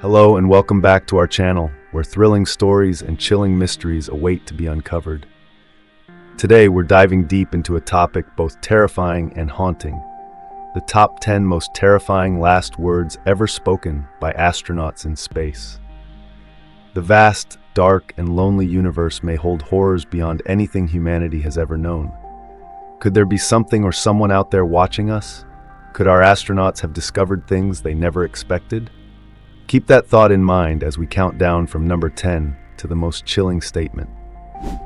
Hello and welcome back to our channel, where thrilling stories and chilling mysteries await to be uncovered. Today we're diving deep into a topic both terrifying and haunting: the top 10 most terrifying last words ever spoken by astronauts in space. The vast, dark, and lonely universe may hold horrors beyond anything humanity has ever known. Could there be something or someone out there watching us? Could our astronauts have discovered things they never expected? Keep that thought in mind as we count down from number 10 to the most chilling statement.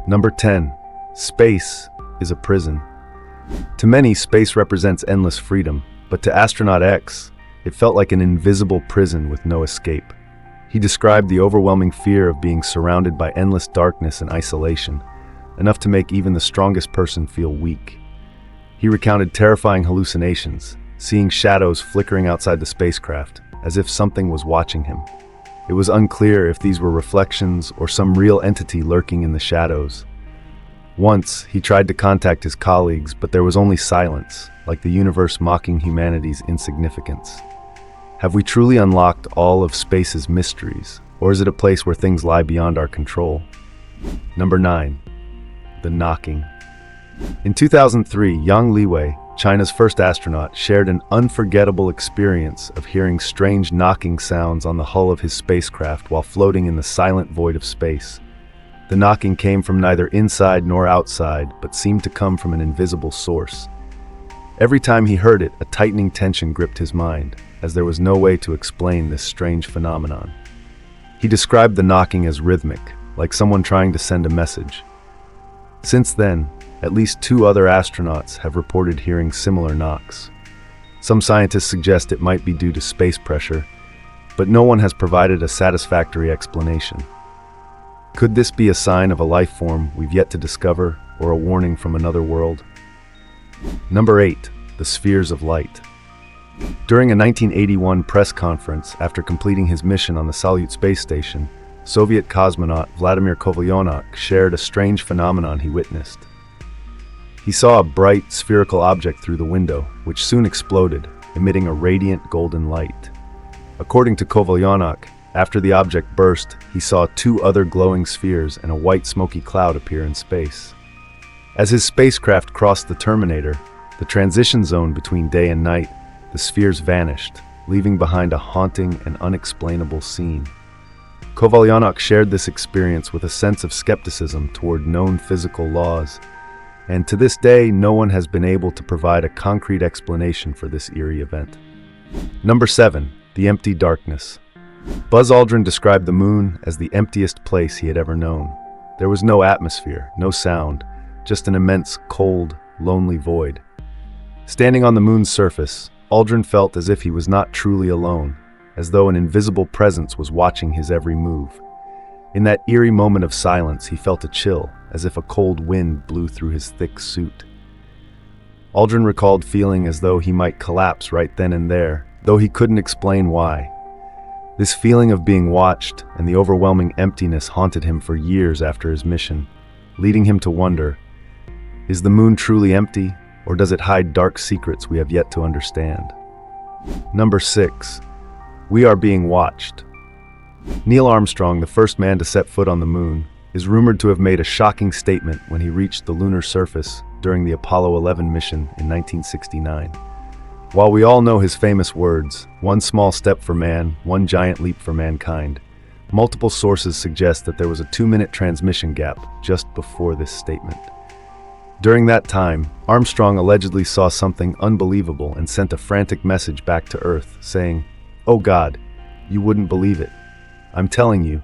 Number 10. Space is a prison. To many, space represents endless freedom, but to Astronaut X, it felt like an invisible prison with no escape. He described the overwhelming fear of being surrounded by endless darkness and isolation, enough to make even the strongest person feel weak. He recounted terrifying hallucinations, seeing shadows flickering outside the spacecraft, as if something was watching him. It was unclear if these were reflections or some real entity lurking in the shadows. Once, he tried to contact his colleagues, but there was only silence, like the universe mocking humanity's insignificance. Have we truly unlocked all of space's mysteries, or is it a place where things lie beyond our control? Number 9. The knocking. In 2003, Yang Liwei, China's first astronaut, shared an unforgettable experience of hearing strange knocking sounds on the hull of his spacecraft while floating in the silent void of space. The knocking came from neither inside nor outside, but seemed to come from an invisible source. Every time he heard it, a tightening tension gripped his mind, as there was no way to explain this strange phenomenon. He described the knocking as rhythmic, like someone trying to send a message. Since then, at least 2 other astronauts have reported hearing similar knocks. Some scientists suggest it might be due to space pressure, but no one has provided a satisfactory explanation. Could this be a sign of a life form we've yet to discover, or a warning from another world? Number 8. The spheres of light. During a 1981 press conference after completing his mission on the Salyut space station, Soviet cosmonaut Vladimir Kovalyonok shared a strange phenomenon he witnessed. He saw a bright, spherical object through the window, which soon exploded, emitting a radiant golden light. According to Kovalyonok, after the object burst, he saw 2 other glowing spheres and a white smoky cloud appear in space. As his spacecraft crossed the terminator, the transition zone between day and night, the spheres vanished, leaving behind a haunting and unexplainable scene. Kovalyonok shared this experience with a sense of skepticism toward known physical laws, and to this day, no one has been able to provide a concrete explanation for this eerie event. Number 7. The empty darkness. Buzz Aldrin described the moon as the emptiest place he had ever known. There was no atmosphere, no sound, just an immense, cold, lonely void. Standing on the moon's surface, Aldrin felt as if he was not truly alone, as though an invisible presence was watching his every move. In that eerie moment of silence, he felt a chill, as if a cold wind blew through his thick suit. Aldrin recalled feeling as though he might collapse right then and there, though he couldn't explain why. This feeling of being watched and the overwhelming emptiness haunted him for years after his mission, leading him to wonder, is the moon truly empty, or does it hide dark secrets we have yet to understand? Number 6. We are being watched. Neil Armstrong, the first man to set foot on the moon, is rumored to have made a shocking statement when he reached the lunar surface during the Apollo 11 mission in 1969. While we all know his famous words, "One small step for man, one giant leap for mankind," multiple sources suggest that there was a 2-minute transmission gap just before this statement. During that time, Armstrong allegedly saw something unbelievable and sent a frantic message back to Earth, saying, "Oh God, you wouldn't believe it. I'm telling you,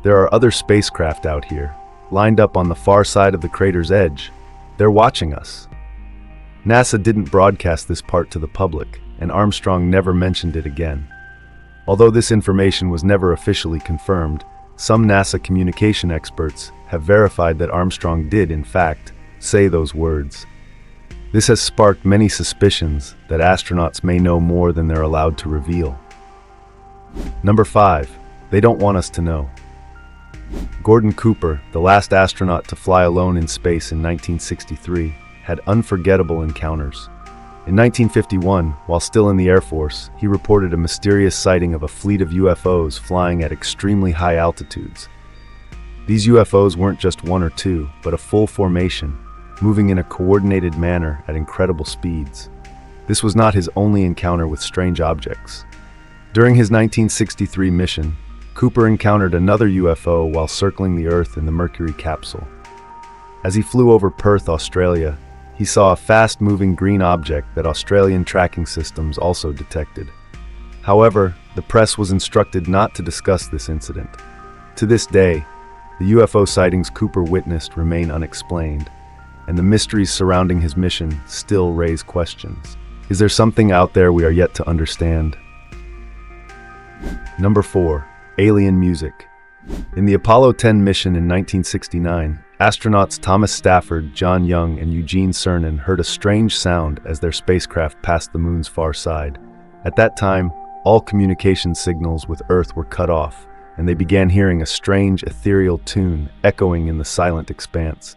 there are other spacecraft out here, lined up on the far side of the crater's edge. They're watching us." NASA didn't broadcast this part to the public, and Armstrong never mentioned it again. Although this information was never officially confirmed, some NASA communication experts have verified that Armstrong did, in fact, say those words. This has sparked many suspicions that astronauts may know more than they're allowed to reveal. Number 5. They don't want us to know. Gordon Cooper, the last astronaut to fly alone in space in 1963, had unforgettable encounters. In 1951, while still in the Air Force, he reported a mysterious sighting of a fleet of UFOs flying at extremely high altitudes. These UFOs weren't just one or two, but a full formation, moving in a coordinated manner at incredible speeds. This was not his only encounter with strange objects. During his 1963 mission, Cooper encountered another UFO while circling the Earth in the Mercury capsule. As he flew over Perth, Australia, he saw a fast-moving green object that Australian tracking systems also detected. However, the press was instructed not to discuss this incident. To this day, the UFO sightings Cooper witnessed remain unexplained, and the mysteries surrounding his mission still raise questions. Is there something out there we are yet to understand? Number 4. Alien music. In the Apollo 10 mission in 1969, astronauts Thomas Stafford, John Young, and Eugene Cernan heard a strange sound as their spacecraft passed the moon's far side. At that time, all communication signals with Earth were cut off, and they began hearing a strange, ethereal tune echoing in the silent expanse.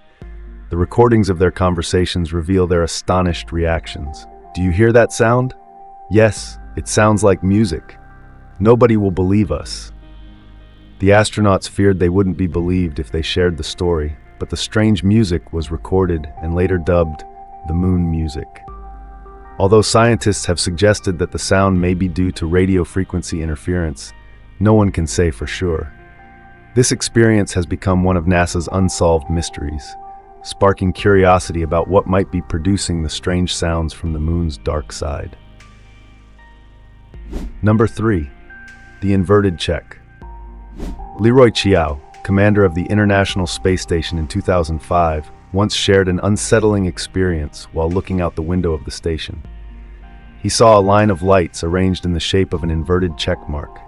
The recordings of their conversations reveal their astonished reactions. Do you hear that sound? Yes, it sounds like music. Nobody will believe us. The astronauts feared they wouldn't be believed if they shared the story, but the strange music was recorded and later dubbed the moon music. Although scientists have suggested that the sound may be due to radio frequency interference, no one can say for sure. This experience has become one of NASA's unsolved mysteries, sparking curiosity about what might be producing the strange sounds from the moon's dark side. Number 3. The inverted check. Leroy Chiao, commander of the International Space Station in 2005, once shared an unsettling experience while looking out the window of the station. He saw a line of lights arranged in the shape of an inverted check mark.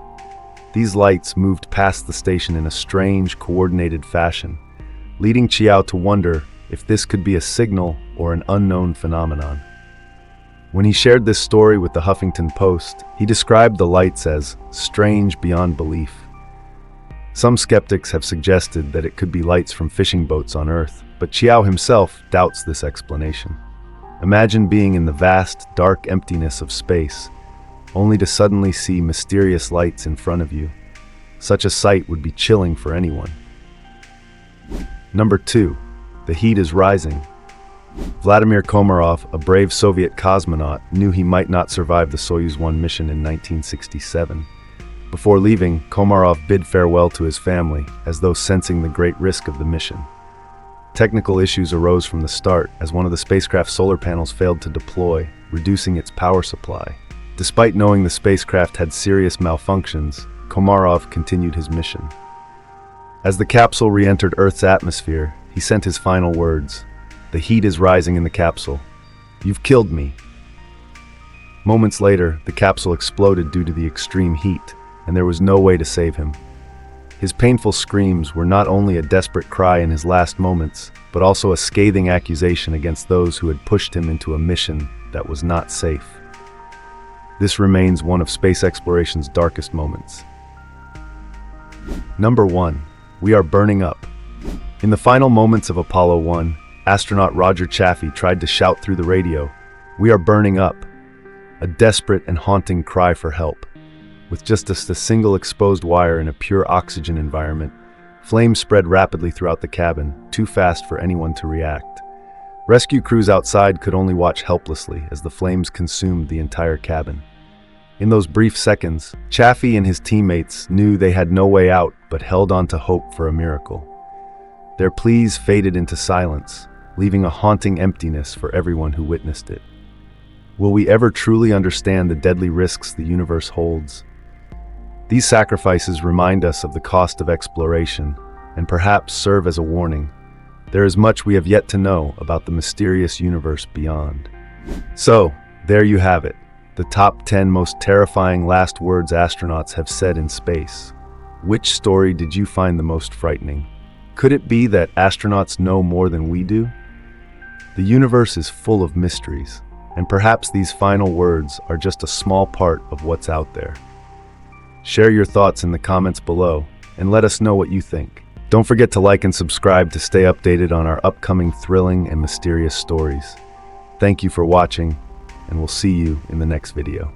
These lights moved past the station in a strange, coordinated fashion, leading Chiao to wonder if this could be a signal or an unknown phenomenon. When he shared this story with the Huffington Post, he described the lights as strange beyond belief. Some skeptics have suggested that it could be lights from fishing boats on Earth, but Chiao himself doubts this explanation. Imagine being in the vast, dark emptiness of space, only to suddenly see mysterious lights in front of you. Such a sight would be chilling for anyone. Number 2. The heat is rising. Vladimir Komarov, a brave Soviet cosmonaut, knew he might not survive the Soyuz 1 mission in 1967. Before leaving, Komarov bid farewell to his family, as though sensing the great risk of the mission. Technical issues arose from the start, as one of the spacecraft's solar panels failed to deploy, reducing its power supply. Despite knowing the spacecraft had serious malfunctions, Komarov continued his mission. As the capsule re-entered Earth's atmosphere, he sent his final words. "The heat is rising in the capsule. You've killed me." Moments later, the capsule exploded due to the extreme heat, and there was no way to save him. His painful screams were not only a desperate cry in his last moments, but also a scathing accusation against those who had pushed him into a mission that was not safe. This remains one of space exploration's darkest moments. Number 1. We are burning up. In the final moments of Apollo 1, astronaut Roger Chaffee tried to shout through the radio, "We are burning up," a desperate and haunting cry for help. With just a single exposed wire in a pure oxygen environment, flames spread rapidly throughout the cabin, too fast for anyone to react. Rescue crews outside could only watch helplessly as the flames consumed the entire cabin. In those brief seconds, Chaffee and his teammates knew they had no way out but held on to hope for a miracle. Their pleas faded into silence, leaving a haunting emptiness for everyone who witnessed it. Will we ever truly understand the deadly risks the universe holds? These sacrifices remind us of the cost of exploration and perhaps serve as a warning. There is much we have yet to know about the mysterious universe beyond. So, there you have it, the top 10 most terrifying last words astronauts have said in space. Which story did you find the most frightening? Could it be that astronauts know more than we do? The universe is full of mysteries, and perhaps these final words are just a small part of what's out there. Share your thoughts in the comments below, and let us know what you think. Don't forget to like and subscribe to stay updated on our upcoming thrilling and mysterious stories. Thank you for watching, and we'll see you in the next video.